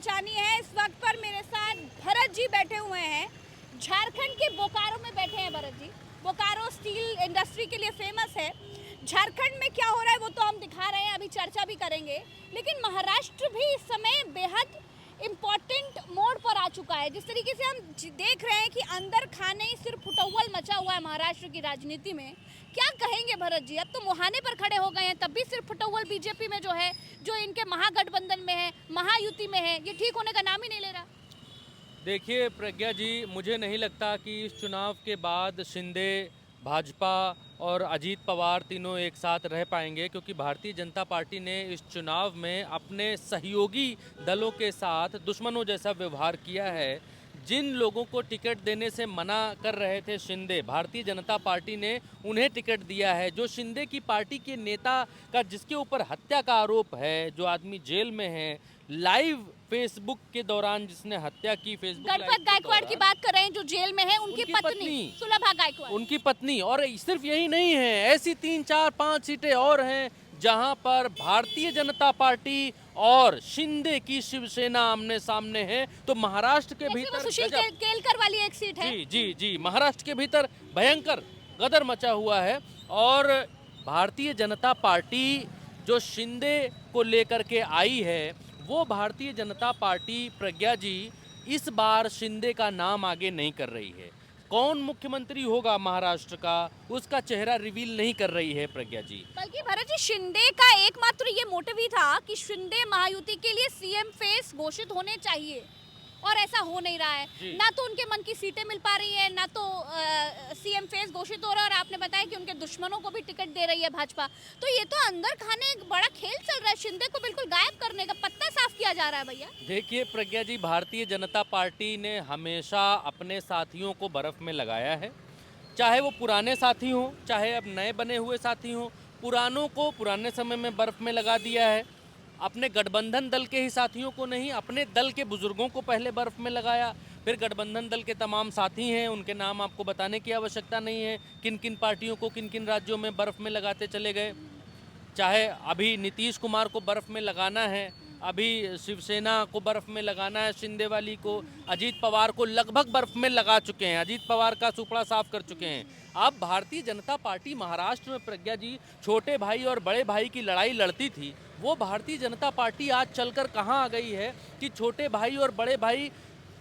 बचानी है। इस वक्त पर मेरे साथ भरत जी बैठे हुए हैं, झारखंड के बोकारो में बैठे हैं भरत जी। बोकारो स्टील इंडस्ट्री के लिए फेमस है। झारखंड में क्या हो रहा है वो तो हम दिखा रहे हैं, अभी चर्चा भी करेंगे, लेकिन महाराष्ट्र भी इस समय बेहद इम्पोर्टेंट मोड पर आ चुका है। जिस तरीके से हम देख रहे हैं कि अंदर खाने ही सिर्फ फुटौल मचा हुआ है महाराष्ट्र की राजनीति में। क्या कहेंगे भरत जी? अब तो मुहाने पर खड़े हो गए हैं, तब भी सिर्फ फुटौल बीजेपी में जो है, जो इनके महागठबंधन में है, महायुति में है, ये ठीक होने का नाम ही नहीं ले रहा। देखिए प्रज्ञा जी, मुझे नहीं लगता कि इस चुनाव के बाद शिंदे, भाजपा और अजीत पवार तीनों एक साथ रह पाएंगे, क्योंकि भारतीय जनता पार्टी ने इस चुनाव में अपने सहयोगी दलों के साथ दुश्मनों जैसा व्यवहार किया है। जिन लोगों को टिकट देने से मना कर रहे थे शिंदे, भारतीय जनता पार्टी ने उन्हें टिकट दिया है। जो शिंदे की पार्टी के नेता का जिसके ऊपर हत्या का आरोप है, जो आदमी जेल में है, लाइव फेसबुक के दौरान जिसने हत्या की, फेसबुक गणपत गायकवाड़ की बात कर रहे हैं जो जेल में है, उनकी पत्नी सुलभा गायकवाड़, उनकी पत्नी। और सिर्फ यही नहीं है, ऐसी 3, 4, 5 सीटें और हैं जहां पर भारतीय जनता पार्टी और शिंदे की शिवसेना आमने सामने है। तो महाराष्ट्र के भीतर सुशील केलकर वाली एक सीट है। जी जी जी, महाराष्ट्र के भीतर भयंकर गदर मचा हुआ है। और भारतीय जनता पार्टी जो शिंदे को लेकर के आई है, वो भारतीय जनता पार्टी प्रज्ञा जी इस बार शिंदे का नाम आगे नहीं कर रही है। कौन मुख्यमंत्री होगा महाराष्ट्र का, उसका चेहरा रिवील नहीं कर रही है प्रज्ञा जी। बल्कि भरत जी, शिंदे का एकमात्र ये मोटिव ही था कि शिंदे महायुति के लिए सीएम फेस घोषित होने चाहिए, और ऐसा हो नहीं रहा है। ना तो उनके मन की सीटें मिल पा रही है, ना तो सीएम फेस घोषित हो रहा है। और आपने बताया कि उनके दुश्मनों को भी टिकट दे रही है भाजपा। तो ये तो अंदर खाने एक बड़ा खेल चल रहा है, शिंदे को बिल्कुल गायब करने का, पत्ता साफ किया जा रहा है भैया। देखिए प्रज्ञा जी, भारतीय जनता पार्टी ने हमेशा अपने साथियों को बर्फ में लगाया है, चाहे वो पुराने साथी हों, चाहे अब नए बने हुए साथी हों। पुरानों को पुराने समय में बर्फ में लगा दिया है, अपने गठबंधन दल के ही साथियों को नहीं, अपने दल के बुजुर्गों को पहले बर्फ में लगाया। फिर गठबंधन दल के तमाम साथी हैं, उनके नाम आपको बताने की आवश्यकता नहीं है, किन किन पार्टियों को किन किन राज्यों में बर्फ में लगाते चले गए। चाहे अभी नीतीश कुमार को बर्फ में लगाना है, अभी शिवसेना को बर्फ में लगाना है, शिंदे वाली को, अजीत पवार को लगभग बर्फ में लगा चुके हैं, अजीत पवार का सुपड़ा साफ कर चुके हैं। अब भारतीय जनता पार्टी महाराष्ट्र में प्रज्ञा जी छोटे भाई और बड़े भाई की लड़ाई लड़ती थी, वो भारतीय जनता पार्टी आज चलकर कहाँ आ गई है कि छोटे भाई और बड़े भाई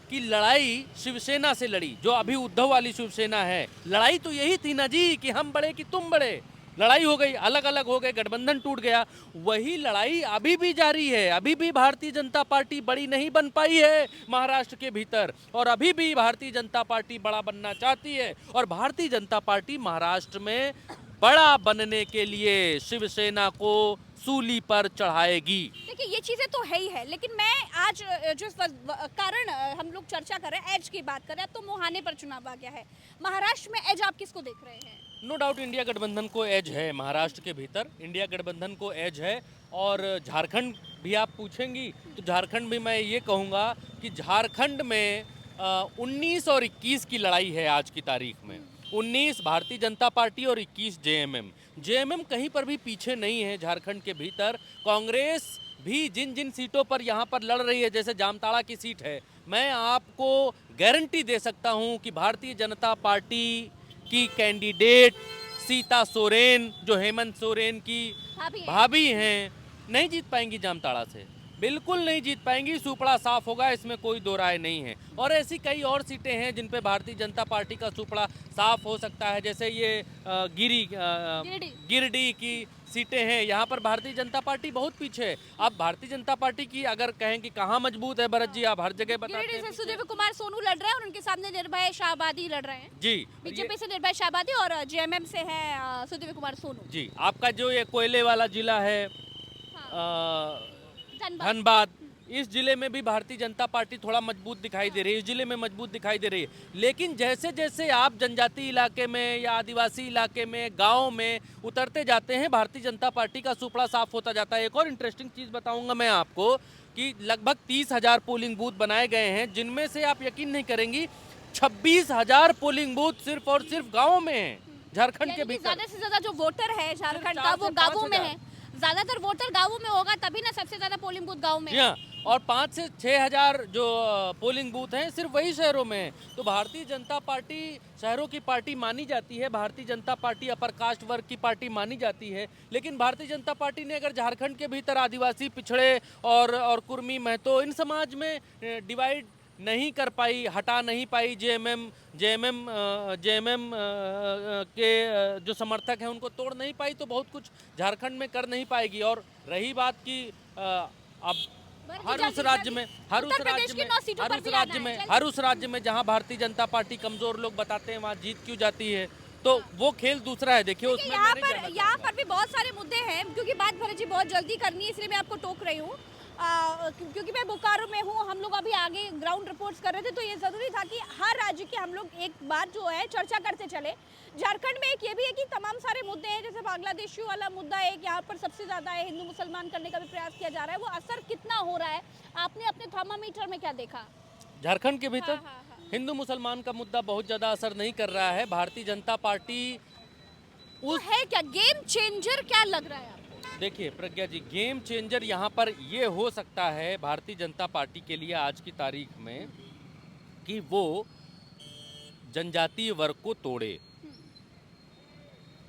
की लड़ाई शिवसेना से लड़ी, जो अभी उद्धव वाली शिवसेना है। लड़ाई तो यही थी ना जी कि हम बड़े कि तुम बड़े। लड़ाई हो गई, अलग अलग हो गए, गठबंधन टूट गया। वही लड़ाई अभी भी जारी है। अभी भी भारतीय जनता पार्टी बड़ी नहीं बन पाई है महाराष्ट्र के भीतर, और अभी भी भारतीय जनता पार्टी बड़ा बनना चाहती है। और भारतीय जनता पार्टी महाराष्ट्र में बड़ा बनने के लिए शिवसेना को सूली पर चढ़ाएगी। देखिए, ये चीजें तो है ही है, लेकिन मैं आज जिस कारण हम लोग चर्चा कर रहे हैं, एज की बात कर रहे हैं, अब तो मुहाने पर चुनाव आ गया है। महाराष्ट्र में एज आप किसको देख रहे हैं? नो डाउट इंडिया गठबंधन को एज है महाराष्ट्र के भीतर, इंडिया गठबंधन को एज है। और झारखंड भी आप पूछेंगी तो झारखंड भी मैं ये कहूँगा कि झारखंड में 19 और 21 की लड़ाई है आज की तारीख में। 19 भारतीय जनता पार्टी और 21 जेएमएम। जेएमएम कहीं पर भी पीछे नहीं है झारखंड के भीतर। कांग्रेस भी जिन जिन सीटों पर यहाँ पर लड़ रही है, जैसे जामताड़ा की सीट है, मैं आपको गारंटी दे सकता हूँ कि भारतीय जनता पार्टी की कैंडिडेट सीता सोरेन, जो हेमंत सोरेन की भाभी हैं, नहीं जीत पाएंगी जामताड़ा से, बिल्कुल नहीं जीत पाएंगी। सुपड़ा साफ होगा, इसमें कोई दो राय नहीं है। और ऐसी कई और सीटें हैं जिन पे भारतीय जनता पार्टी का सुपड़ा साफ हो सकता है, जैसे ये गिरिडीह की सीटें हैं, यहाँ पर भारतीय जनता पार्टी बहुत पीछे है। अब भारतीय जनता पार्टी की अगर कहें कि कहाँ मजबूत है भरत जी, आप हर जगह बताते हैं। सुदेव कुमार सोनू लड़ रहे हैं और उनके सामने निर्भय शाहबादी लड़ रहे हैं जी। बीजेपी से निर्भय शाहबादी, और जेएमएम से है सुदेव कुमार सोनू जी। आपका जो ये कोयले वाला जिला है, धनबाद, इस जिले में भी भारतीय जनता पार्टी थोड़ा मजबूत दिखाई दे रही है, इस जिले में मजबूत दिखाई दे रही है। लेकिन जैसे जैसे आप जनजातीय इलाके में या आदिवासी इलाके में, गाँव में उतरते जाते हैं, भारतीय जनता पार्टी का सुपड़ा साफ होता जाता है। एक और इंटरेस्टिंग चीज़ बताऊंगा मैं आपको कि लगभग 30,000 पोलिंग बूथ बनाए गए हैं, जिनमें से आप यकीन नहीं करेंगी 26,000 पोलिंग बूथ सिर्फ और सिर्फ गाँव में है झारखंड के भीतर। ज्यादा से ज्यादा जो वोटर है झारखंड का वो गाँवों में है, ज्यादातर वोटर गाँवों में होगा, तभी ना सबसे ज्यादा पोलिंग बूथ गाँव में। जी हाँ, और 5 से 6 हज़ार जो पोलिंग बूथ हैं सिर्फ वही शहरों में हैं। तो भारतीय जनता पार्टी शहरों की पार्टी मानी जाती है, Bharatiya Janata party upper caste वर्ग की पार्टी मानी जाती है, लेकिन भारतीय जनता पार्टी ने अगर झारखंड के भीतर आदिवासी, पिछड़े और कुर्मी, महतो इन समाज में डिवाइड नहीं कर पाई, हटा नहीं पाई, जेएमएम के जो समर्थक हैं उनको तोड़ नहीं पाई, तो बहुत कुछ झारखंड में कर नहीं पाएगी। और रही बात की अब हर उस राज्य में जहां भारतीय जनता पार्टी कमजोर लोग बताते हैं वहां जीत क्यों जाती है, तो वो खेल दूसरा है। देखिए उसमें यहाँ पर भी बहुत सारे मुद्दे हैं, क्योंकि बात भरत जी बहुत जल्दी करनी है, इसलिए मैं आपको टोक रही हूँ। क्योंकि मैं बोकारो में हूँ, हम लोग अभी आगे ग्राउंड रिपोर्ट्स कर रहे थे, तो ये ज़रूरी था कि हर राज्य के हम लोग एक बार जो है चर्चा करते चले। झारखंड में एक ये भी है कि तमाम सारे मुद्दे हैं, जैसे बांग्लादेशियों वाला मुद्दा है, यहाँ पर सबसे ज़्यादा है, हिंदू मुसलमान करने का भी प्रयास किया जा रहा है, वो असर कितना हो रहा है आपने अपने थर्मामीटर में क्या देखा झारखंड के भीतर? हाँ। हिंदू मुसलमान का मुद्दा बहुत ज़्यादा असर नहीं कर रहा है। भारतीय जनता पार्टी वो है क्या गेम चेंजर क्या लग रहा है आपको? देखिए प्रज्ञा जी, गेम चेंजर यहाँ पर ये हो सकता है भारतीय जनता पार्टी के लिए आज की तारीख में कि वो जनजातीय वर्ग को तोड़े,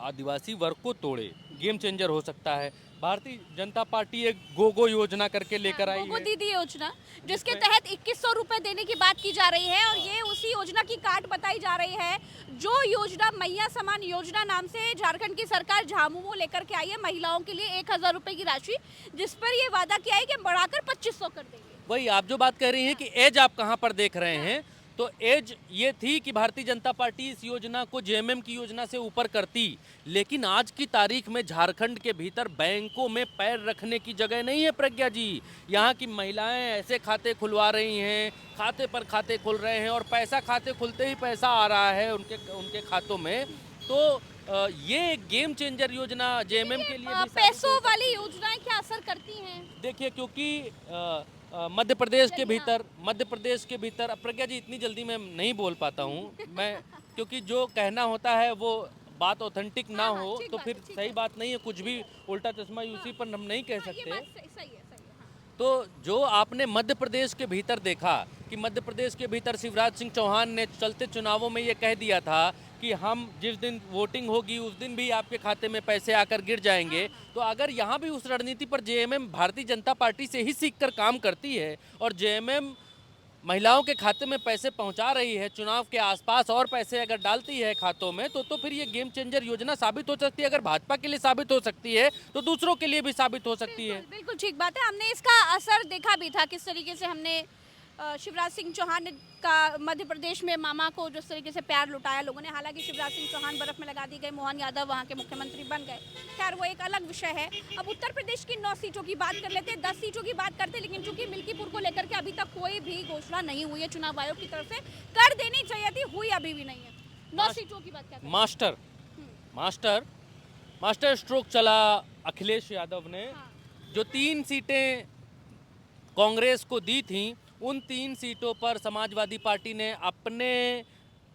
आदिवासी वर्ग को तोड़े, गेम चेंजर हो सकता है। भारतीय जनता पार्टी एक गोगो योजना करके लेकर आई है, गोगो दीदी योजना, जिसके तहत 2100 रुपए देने की बात की जा रही है, और ये उसी योजना की काट बताई जा रही है जो योजना मैया समान योजना नाम से झारखंड की सरकार झामुमो लेकर के आई है महिलाओं के लिए 1000 रुपए की राशि, जिस पर ये वादा किया है कि बढ़ाकर 2500 कर देंगे। वही आप जो बात कह रही हैं कि एज आप कहाँ पर देख रहे हैं, तो एज ये थी कि भारतीय जनता पार्टी इस योजना को जेएमएम की योजना से ऊपर करती, लेकिन आज की तारीख में झारखंड के भीतर बैंकों में पैर रखने की जगह नहीं है प्रज्ञा जी। यहाँ की महिलाएं ऐसे खाते खुलवा रही हैं, खाते पर खाते खुल रहे हैं, और पैसा खाते खुलते ही पैसा आ रहा है उनके खातों में। तो ये गेम चेंजर योजना जेएमएम के लिए भी पैसों वाली योजनाएं क्या असर करती हैं? देखिए, क्योंकि मध्य प्रदेश के भीतर अब प्रज्ञा जी इतनी जल्दी मैं नहीं बोल पाता हूँ मैं, क्योंकि जो कहना होता है वो बात ऑथेंटिक ना हो तो फिर सही बात नहीं है, कुछ भी उल्टा चश्मा यूसी पर हम नहीं कह सकते। तो जो आपने मध्य प्रदेश के भीतर देखा कि मध्य प्रदेश के भीतर शिवराज सिंह चौहान ने चलते चुनावों में ये कह दिया था कि हम जिस दिन वोटिंग होगी उस दिन भी आपके खाते में पैसे आकर गिर जाएंगे, तो अगर यहाँ भी उस रणनीति पर जेएमएम भारतीय जनता पार्टी से ही सीखकर काम करती है और जेएमएम महिलाओं के खाते में पैसे पहुंचा रही है, चुनाव के आसपास और पैसे अगर डालती है खातों में, तो फिर ये गेम चेंजर योजना साबित हो सकती है। अगर भाजपा के लिए साबित हो सकती है तो दूसरों के लिए भी साबित हो सकती है। बिल्कुल ठीक बात है, हमने इसका असर देखा भी था, किस तरीके से हमने शिवराज सिंह चौहान का मध्य प्रदेश में मामा को जिस तरीके से प्यार लुटाया लोगों ने। हालांकि शिवराज सिंह चौहान बर्फ में लगा दी गए, मोहन यादव वहां के मुख्यमंत्री बन गए, खैर वो एक अलग विषय है। अब उत्तर प्रदेश की 9 सीटों की बात कर लेते हैं, 10 सीटों की बात करते हैं, लेकिन चूंकि मिल्कीपुर को लेकर के अभी तक कोई भी घोषणा नहीं हुई है चुनाव आयोग की तरफ से, कर देनी चाहिए थी, हुई अभी भी नहीं है। 9 सीटों की बात क्या मास्टर स्ट्रोक चला अखिलेश यादव ने। जो 3 सीटें कांग्रेस को दी थी, उन 3 सीटों पर समाजवादी पार्टी ने अपने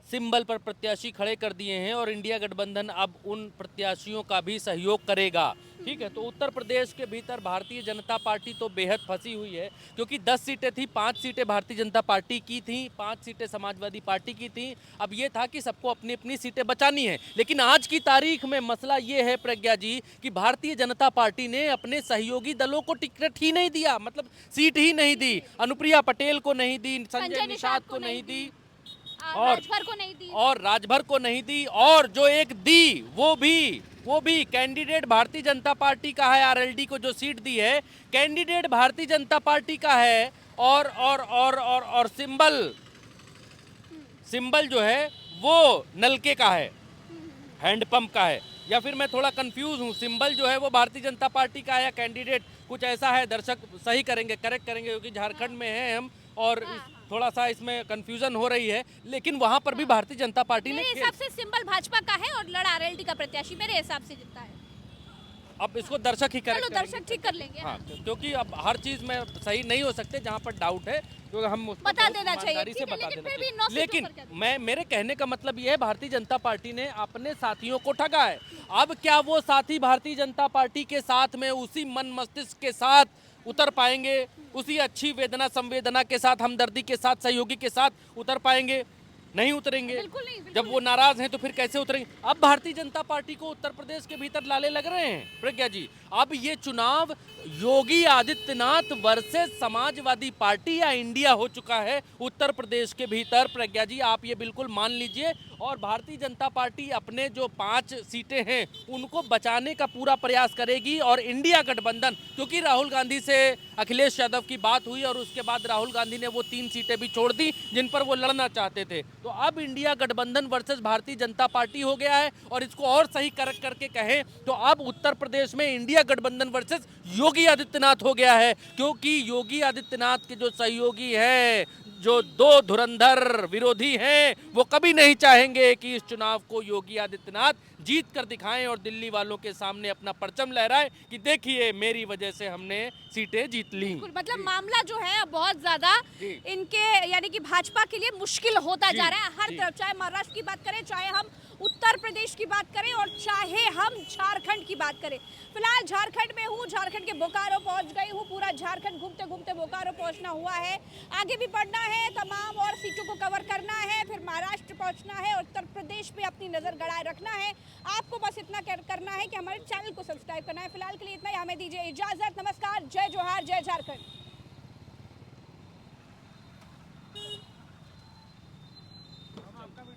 सिंबल पर प्रत्याशी खड़े कर दिए हैं और इंडिया गठबंधन अब उन प्रत्याशियों का भी सहयोग करेगा। ठीक है, तो उत्तर प्रदेश के भीतर भारतीय जनता पार्टी तो बेहद फंसी हुई है, क्योंकि 10 सीटें थी, 5 सीटें भारतीय जनता पार्टी की थी, 5 सीटें समाजवादी पार्टी की थी। अब ये था कि सबको अपनी अपनी सीटें बचानी है, लेकिन आज की तारीख में मसला ये है प्रज्ञा जी कि भारतीय जनता पार्टी ने अपने सहयोगी दलों को टिकट ही नहीं दिया, मतलब सीट ही नहीं दी। अनुप्रिया पटेल को नहीं दी, संजय निषाद को नहीं दी, और राजभर को नहीं दी, और जो एक दी वो भी कैंडिडेट भारतीय जनता पार्टी का है। आरएलडी को जो सीट दी है कैंडिडेट भारतीय जनता पार्टी का है, और सिंबल जो है वो नलके का है, हैंडपंप का है, या फिर मैं थोड़ा कंफ्यूज हूँ, सिंबल जो है वो भारतीय जनता पार्टी का है या कैंडिडेट कुछ ऐसा है। दर्शक सही करेंगे, करेक्ट करेंगे, क्योंकि झारखंड में है हम और थोड़ा सा इसमें कंफ्यूजन हो रही है, लेकिन वहां पर भी भारतीय जनता पार्टी ने मेरे हिसाब से सिंबल भाजपा का है और लड़ आरएलडी का प्रत्याशी मेरे हिसाब से जीतता है। अब इसको दर्शक ही करेक्ट करेंगे। दर्शक ठीक कर लेंगे। हाँ, क्योंकि अब हर चीज में सही नहीं हो सकते, जहाँ पर डाउट है क्योंकि हम बता देना चाहिए, से बता देना चाहिए। लेकिन मेरे कहने का मतलब ये है, भारतीय जनता पार्टी ने अपने साथियों को ठगा है। अब क्या वो साथी भारतीय जनता पार्टी के साथ में उसी मन मस्तिष्क के साथ उतर पाएंगे उसी अच्छी वेदना संवेदना के साथ, हमदर्दी के साथ, सहयोगी के साथ उतर पाएंगे? नहीं उतरेंगे। बिल्कुल नहीं, बिल्कुल जब वो नाराज हैं तो फिर कैसे उतरेंगे? अब भारतीय जनता पार्टी को उत्तर प्रदेश के भीतर लाले लग रहे हैं प्रज्ञा जी। अब ये चुनाव योगी आदित्यनाथ वर्सेस समाजवादी पार्टी या इंडिया हो चुका है उत्तर प्रदेश के भीतर प्रज्ञा जी, आप ये बिल्कुल मान लीजिए। और भारतीय जनता पार्टी अपने जो 5 सीटें हैं उनको बचाने का पूरा प्रयास करेगी। और इंडिया गठबंधन, क्योंकि राहुल गांधी से अखिलेश यादव की बात हुई और उसके बाद राहुल गांधी ने वो 3 सीटें भी छोड़ दी जिन पर वो लड़ना चाहते थे, तो अब इंडिया गठबंधन वर्सेस भारतीय जनता पार्टी हो गया है। और इसको और सही करके कहें तो अब उत्तर प्रदेश में इंडिया गठबंधन वर्सेस योगी आदित्यनाथ हो गया है, क्योंकि योगी आदित्यनाथ के जो सहयोगी हैं, जो 2 धुरंधर विरोधी हैं, वो कभी नहीं चाहेंगे कि इस चुनाव को योगी आदित्यनाथ जीत कर दिखाएं और दिल्ली वालों के सामने अपना परचम लहराएं कि देखिए मेरी वजह से हमने सीटें जीत ली। मतलब मामला जो है बहुत ज्यादा इनके यानी कि भाजपा के लिए मुश्किल होता जा रहा है हर तरफ, चाहे महाराष्ट्र की बात करें, चाहे हम उत्तर प्रदेश की बात करें और चाहे हम झारखंड की बात करें। फिलहाल झारखंड में हूँ, झारखंड के बोकारो पहुंच गई हूँ। पूरा झारखंड घूमते घूमते बोकारो पहुंचना हुआ है, आगे भी बढ़ना है, तमाम और सीटों को कवर करना है, फिर महाराष्ट्र पहुंचना है, उत्तर प्रदेश पे अपनी नजर गड़ाए रखना है। आपको बस इतना करना है कि हमारे चैनल को सब्सक्राइब करना है। फिलहाल के लिए इतना ही, हमें दीजिए इजाजत। नमस्कार, जय जोहार, जय झारखंड।